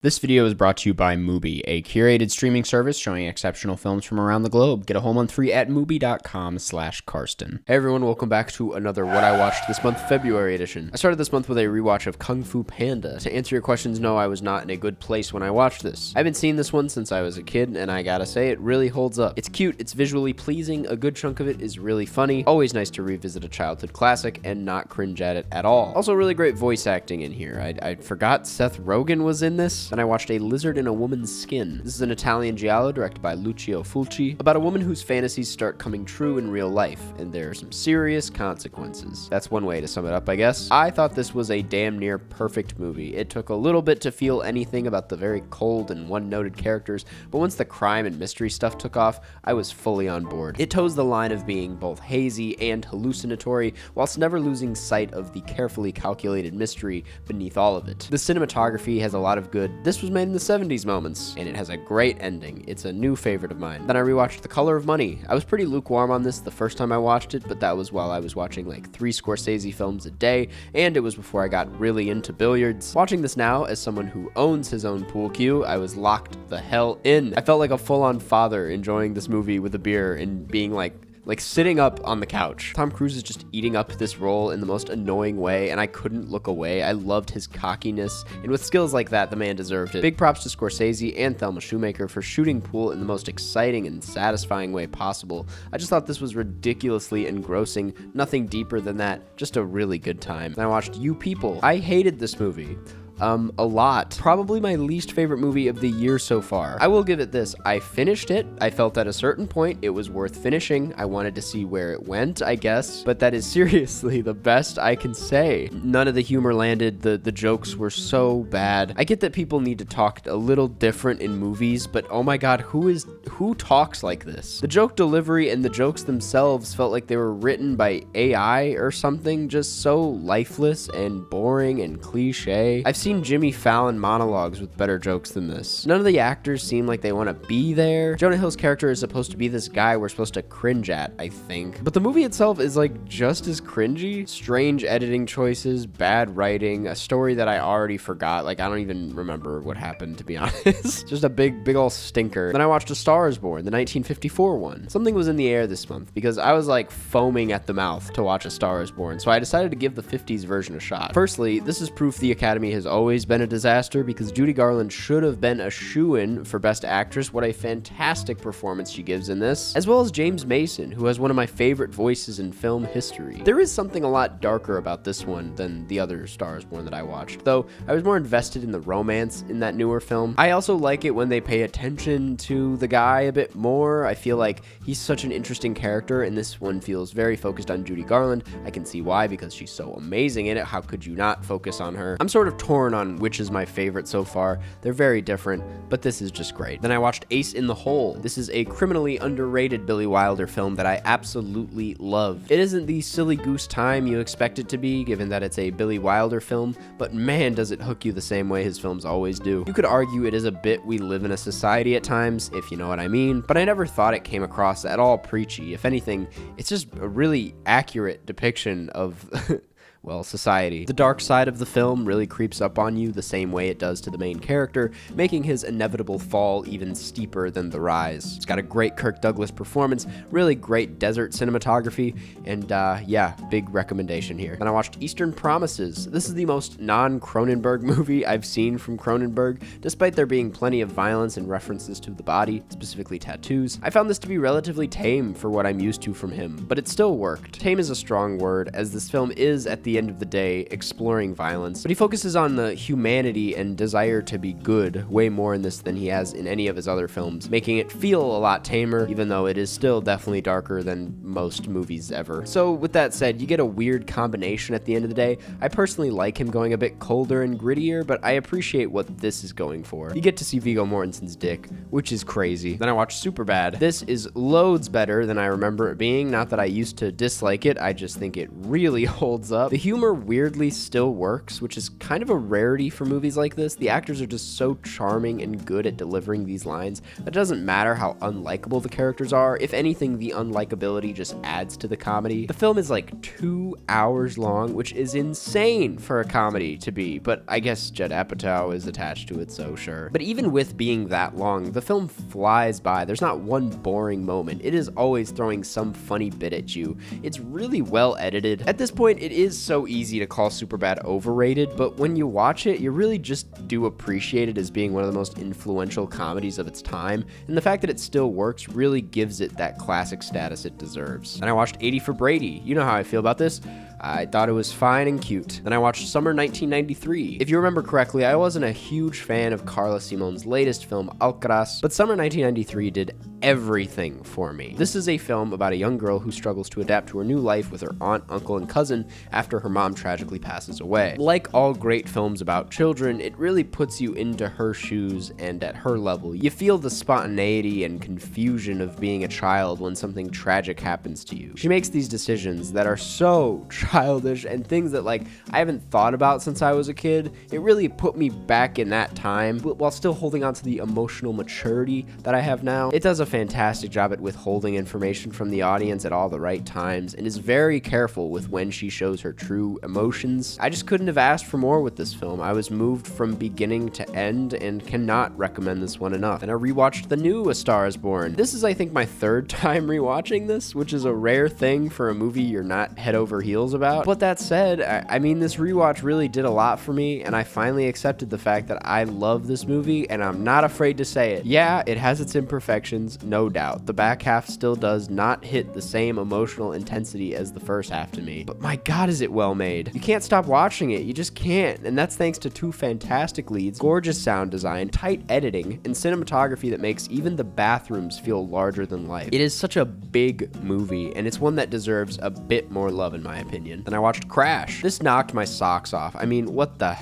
This video is brought to you by Mubi, a curated streaming service showing exceptional films from around the globe. Get a whole month free at Mubi.com/Karsten. Hey everyone, welcome back to another What I Watched This Month February edition. I started this month with a rewatch of Kung Fu Panda. To answer your questions, no, I was not in a good place when I watched this. I've been seeing this one since I was a kid, and I gotta say, it really holds up. It's cute, it's visually pleasing, a good chunk of it is really funny, always nice to revisit a childhood classic and not cringe at it at all. Also really great voice acting in here. I forgot Seth Rogen was in this. Then I watched A Lizard in a Woman's Skin. This is an Italian giallo directed by Lucio Fulci about a woman whose fantasies start coming true in real life, and there are some serious consequences. That's one way to sum it up, I guess. I thought this was a damn near perfect movie. It took a little bit to feel anything about the very cold and one-noted characters, but once the crime and mystery stuff took off, I was fully on board. It toes the line of being both hazy and hallucinatory, whilst never losing sight of the carefully calculated mystery beneath all of it. The cinematography has a lot of good "this was made in the 70s" moments, and it has a great ending. It's a new favorite of mine. Then I rewatched The Color of Money. I was pretty lukewarm on this the first time I watched it, but that was while I was watching like 3 Scorsese films a day, and it was before I got really into billiards. Watching this now, as someone who owns his own pool cue, I was locked the hell in. I felt like a full-on father enjoying this movie with a beer and being like sitting up on the couch. Tom Cruise is just eating up this role in the most annoying way, and I couldn't look away. I loved his cockiness, and with skills like that, the man deserved it. Big props to Scorsese and Thelma Shoemaker for shooting pool in the most exciting and satisfying way possible. I just thought this was ridiculously engrossing, nothing deeper than that, just a really good time. Then I watched You People. I hated this movie. A lot. Probably my least favorite movie of the year so far. I will give it this. I finished it. I felt at a certain point it was worth finishing. I wanted to see where it went, I guess. But that is seriously the best I can say. None of the humor landed. The jokes were so bad. I get that people need to talk a little different in movies, but oh my god, who talks like this? The joke delivery and the jokes themselves felt like they were written by AI or something, just so lifeless and boring and cliche. I've seen Jimmy Fallon monologues with better jokes than this. None of the actors seem like they want to be there. Jonah Hill's character is supposed to be this guy we're supposed to cringe at, I think. But the movie itself is like just as cringy. Strange editing choices, bad writing, a story that I already forgot. Like I don't even remember what happened, to be honest. Just a big ol' stinker. Then I watched A Star Is Born, the 1954 one. Something was in the air this month because I was like foaming at the mouth to watch A Star Is Born, so I decided to give the 50s version a shot. Firstly, this is proof the Academy has always been a disaster because Judy Garland should have been a shoo-in for Best Actress. What a fantastic performance she gives in this, as well as James Mason, who has one of my favorite voices in film history. There is something a lot darker about this one than the other Star Is Born that I watched, though I was more invested in the romance in that newer film. I also like it when they pay attention to the guy a bit more. I feel like he's such an interesting character, and this one feels very focused on Judy Garland. I can see why, because she's so amazing in it. How could you not focus on her? I'm sort of torn on which is my favorite so far. They're very different, but this is just great. Then I watched Ace in the Hole. This is a criminally underrated Billy Wilder film that I absolutely love. It isn't the silly goose time you expect it to be, given that it's a Billy Wilder film, but man, does it hook you the same way his films always do. You could argue it is a bit We Live in a Society at times, if you know what I mean, but I never thought it came across at all preachy. If anything, it's just a really accurate depiction of well, society. The dark side of the film really creeps up on you the same way it does to the main character, making his inevitable fall even steeper than the rise. It's got a great Kirk Douglas performance, really great desert cinematography, and yeah, big recommendation here. Then I watched Eastern Promises. This is the most non-Cronenberg movie I've seen from Cronenberg, despite there being plenty of violence and references to the body, specifically tattoos. I found this to be relatively tame for what I'm used to from him, but it still worked. Tame is a strong word, as this film is, at the end of the day, exploring violence, but he focuses on the humanity and desire to be good way more in this than he has in any of his other films, making it feel a lot tamer, even though it is still definitely darker than most movies ever. So with that said, you get a weird combination at the end of the day. I personally like him going a bit colder and grittier, but I appreciate what this is going for. You get to see Viggo Mortensen's dick, which is crazy. Then I watched Superbad. This is loads better than I remember it being. Not that I used to dislike it, I just think it really holds up. The humor weirdly still works, which is kind of a rarity for movies like this. The actors are just so charming and good at delivering these lines that it doesn't matter how unlikable the characters are. If anything, the unlikability just adds to the comedy. The film is like 2 hours long, which is insane for a comedy to be, but I guess Judd Apatow is attached to it, so sure. But even with being that long, the film flies by. There's not one boring moment. It is always throwing some funny bit at you. It's really well edited. At this point, it is so easy to call Superbad overrated, but when you watch it, you really just do appreciate it as being one of the most influential comedies of its time, and the fact that it still works really gives it that classic status it deserves. Then I watched 80 for Brady. You know how I feel about this. I thought it was fine and cute. Then I watched Summer 1993. If you remember correctly, I wasn't a huge fan of Carla Simon's latest film, Alcaraz, but Summer 1993 did everything for me. This is a film about a young girl who struggles to adapt to her new life with her aunt, uncle, and cousin after her mom tragically passes away. Like all great films about children, it really puts you into her shoes and at her level. You feel the spontaneity and confusion of being a child when something tragic happens to you. She makes these decisions that are so childish and things that like I haven't thought about since I was a kid. It really put me back in that time, but while still holding on to the emotional maturity that I have now. It does a fantastic job at withholding information from the audience at all the right times and is very careful with when she shows her true emotions. I just couldn't have asked for more with this film. I was moved from beginning to end and cannot recommend this one enough. And I rewatched the new A Star is Born. This is I think my third time rewatching this, which is a rare thing for a movie you're not head over heels about. But that said, I mean this rewatch really did a lot for me, and I finally accepted the fact that I love this movie, and I'm not afraid to say it. Yeah, it has its imperfections, no doubt. The back half still does not hit the same emotional intensity as the first half to me, but my god is it well made. You can't stop watching it, you just can't, and that's thanks to two fantastic leads, gorgeous sound design, tight editing, and cinematography that makes even the bathrooms feel larger than life. It is such a big movie, and it's one that deserves a bit more love in my opinion. Then I watched Crash. This knocked my socks off. I mean, what the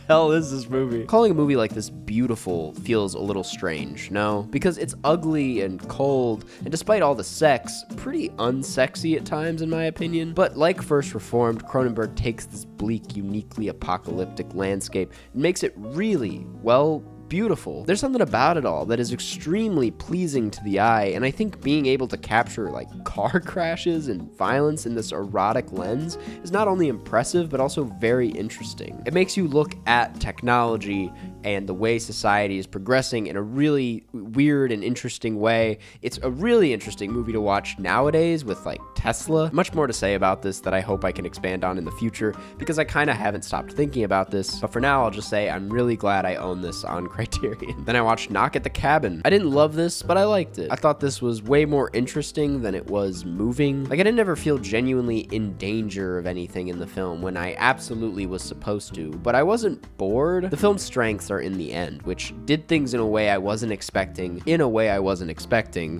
hell is this movie? Calling a movie like this beautiful feels a little strange, no? Because it's ugly and cold, and despite all the sex, pretty unsexy at times in my opinion. But like First Reformed, Cronenberg takes this bleak, uniquely apocalyptic landscape and makes it really, well, beautiful. There's something about it all that is extremely pleasing to the eye, and I think being able to capture like car crashes and violence in this erotic lens is not only impressive but also very interesting. It makes you look at technology and the way society is progressing in a really weird and interesting way. It's a really interesting movie to watch nowadays with like Tesla. Much more to say about this that I hope I can expand on in the future because I kind of haven't stopped thinking about this, but for now I'll just say I'm really glad I own this on Criterion. Then I watched Knock at the Cabin. I didn't love this, but I liked it. I thought this was way more interesting than it was moving. Like I didn't ever feel genuinely in danger of anything in the film when I absolutely was supposed to, but I wasn't bored. The film's strengths are in the end, which did things in a way I wasn't expecting.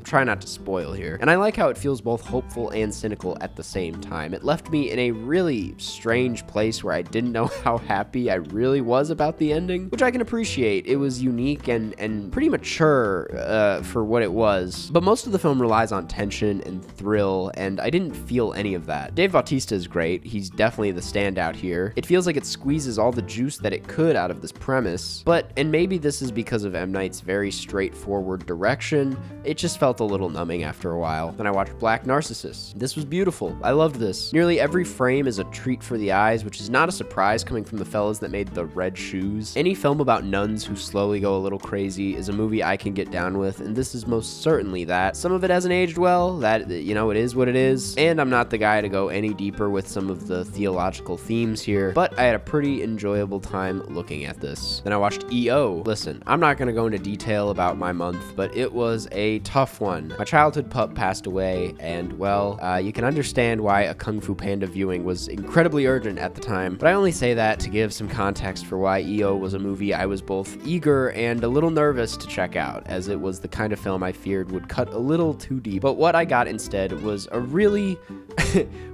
Try not to spoil here. And I like how it feels both hopeful and cynical at the same time. It left me in a really strange place where I didn't know how happy I really was about the ending, which I can appreciate. It was unique and pretty mature for what it was, but most of the film relies on tension and thrill, and I didn't feel any of that. Dave Bautista is great. He's definitely the standout here. It feels like it squeezes all the juice that it could out of this premise, and maybe this is because of M. Night's very straightforward direction, it just felt a little numbing after a while. Then I watched Black Narcissus. This was beautiful. I loved this. Nearly every frame is a treat for the eyes, which is not a surprise coming from the fellas that made The Red Shoes. Any film about nuns who slowly go a little crazy is a movie I can get down with, and this is most certainly that. Some of it hasn't aged well, that, you know, it is what it is, and I'm not the guy to go any deeper with some of the theological themes here, but I had a pretty enjoyable time looking at this. Then I watched E.O. Listen, I'm not gonna go into detail about my month, but it was a tough one. My childhood pup passed away, and well, you can understand why a Kung Fu Panda viewing was incredibly urgent at the time, but I only say that to give some context for why E.O. was a movie I was both eager and a little nervous to check out, as it was the kind of film I feared would cut a little too deep. But what I got instead was a really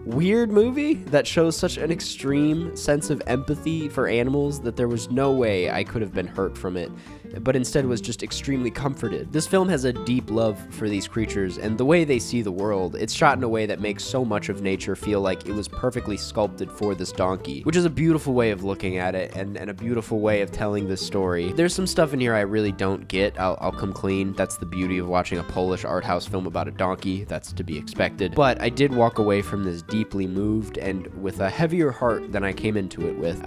weird movie that shows such an extreme sense of empathy for animals that there was no way I could have been hurt from it. but instead was just extremely comforted. This film has a deep love for these creatures and the way they see the world. It's shot in a way that makes so much of nature feel like it was perfectly sculpted for this donkey, which is a beautiful way of looking at it and a beautiful way of telling this story. There's some stuff in here I really don't get. I'll come clean. That's the beauty of watching a Polish art house film about a donkey. That's to be expected. But I did walk away from this deeply moved and with a heavier heart than I came into it with.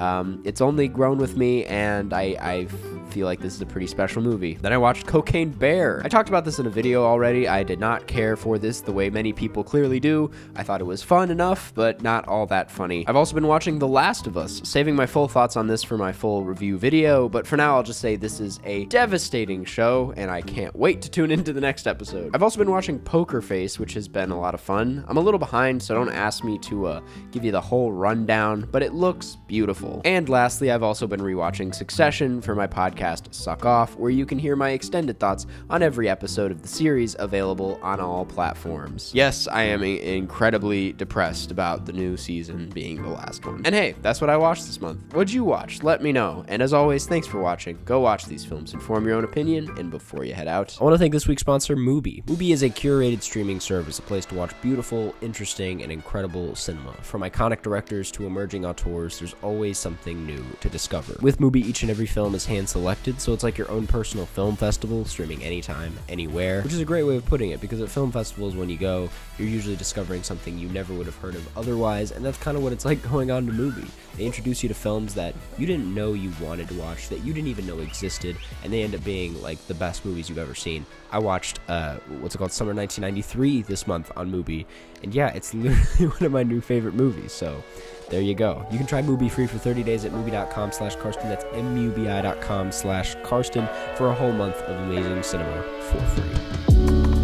It's only grown with me, and I feel like this is a pretty special movie. Then I watched Cocaine Bear. I talked about this in a video already. I did not care for this the way many people clearly do. I thought it was fun enough, but not all that funny. I've also been watching The Last of Us, saving my full thoughts on this for my full review video, but for now I'll just say this is a devastating show, and I can't wait to tune into the next episode. I've also been watching Poker Face, which has been a lot of fun. I'm a little behind, so don't ask me to give you the whole rundown, but it looks beautiful. And lastly, I've also been rewatching Succession for my podcast Suck Off, where you can hear my extended thoughts on every episode of the series, available on all platforms. Yes, I am incredibly depressed about the new season being the last one. And hey, that's what I watched this month. What'd you watch? Let me know. And as always, thanks for watching. Go watch these films and form your own opinion. And before you head out, I want to thank this week's sponsor, Mubi. Mubi is a curated streaming service, a place to watch beautiful, interesting, and incredible cinema. From iconic directors to emerging auteurs, there's always something new to discover. With Mubi, each and every film is hand-selected, so it's like your own personal film festival, streaming anytime, anywhere, which is a great way of putting it, because at film festivals, when you go, you're usually discovering something you never would have heard of otherwise, and that's kind of what it's like going on to Mubi. They introduce you to films that you didn't know you wanted to watch, that you didn't even know existed, and they end up being like the best movies you've ever seen. I watched, Summer 1993 this month on Mubi, and yeah, it's literally one of my new favorite movies, so there you go. You can try Mubi free for 30 days at Mubi.com/Karsten. That's MUBI.com/Karsten for a whole month of amazing cinema for free.